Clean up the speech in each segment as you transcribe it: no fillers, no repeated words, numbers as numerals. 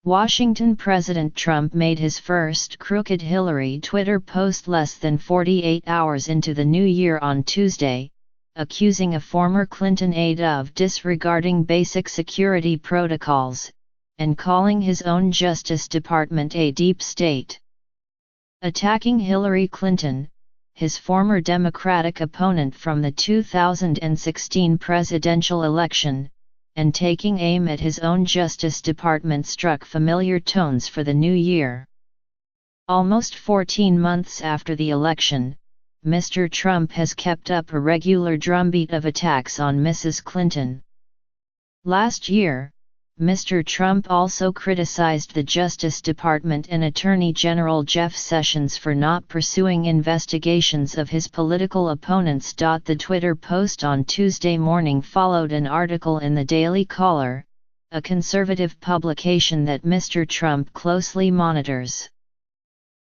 Washington President Trump made his first Crooked Hillary Twitter post less than 48 hours into the new year on Tuesday, accusing a former Clinton aide of disregarding basic security protocols, and calling his own Justice Department a deep state. Attacking Hillary Clinton, his former Democratic opponent from the 2016 presidential election, and taking aim at his own Justice Department struck familiar tones for the new year. Almost 14 months after the election, Mr. Trump has kept up a regular drumbeat of attacks on Mrs. Clinton. Last year, Mr. Trump also criticized the Justice Department and Attorney General Jeff Sessions for not pursuing investigations of his political opponents. The Twitter post on Tuesday morning followed an article in the Daily Caller, a conservative publication that Mr. Trump closely monitors.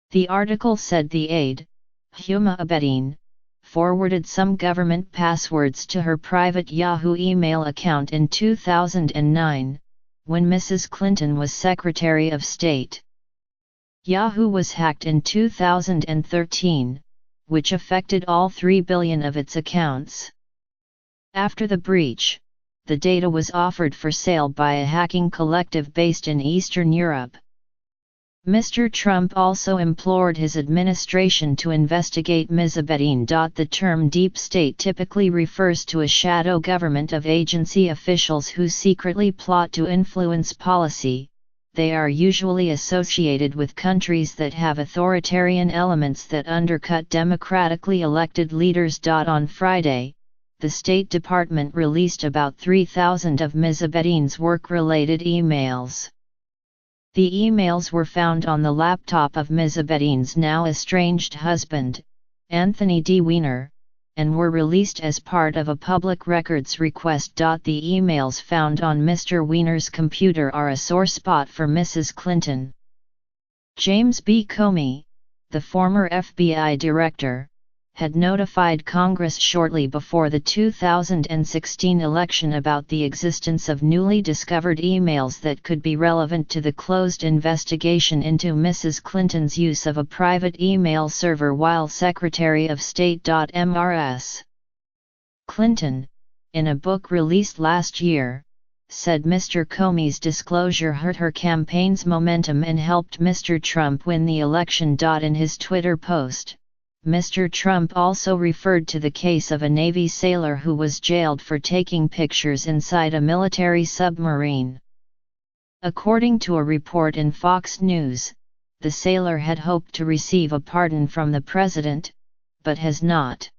The article said the aide, Huma Abedin, forwarded some government passwords to her private Yahoo email account in 2009, when Mrs. Clinton was Secretary of State. Yahoo was hacked in 2013, which affected all 3 billion of its accounts. After the breach, the data was offered for sale by a hacking collective based in Eastern Europe. Mr. Trump also implored his administration to investigate Ms. Abedin. The term deep state typically refers to a shadow government of agency officials who secretly plot to influence policy. They are usually associated with countries that have authoritarian elements that undercut democratically elected leaders. On Friday, the State Department released about 3,000 of Ms. Abedin's work-related emails. The emails were found on the laptop of Ms. Abedin's now estranged husband, Anthony D. Weiner, and were released as part of a public records request. The emails found on Mr. Weiner's computer are a sore spot for Mrs. Clinton. James B. Comey, the former FBI director, had notified Congress shortly before the 2016 election about the existence of newly discovered emails that could be relevant to the closed investigation into Mrs. Clinton's use of a private email server while Secretary of State. Mrs. Clinton, in a book released last year, said Mr. Comey's disclosure hurt her campaign's momentum and helped Mr. Trump win the election. In his Twitter post, Mr. Trump also referred to the case of a Navy sailor who was jailed for taking pictures inside a military submarine. According to a report in Fox News, the sailor had hoped to receive a pardon from the president, but has not.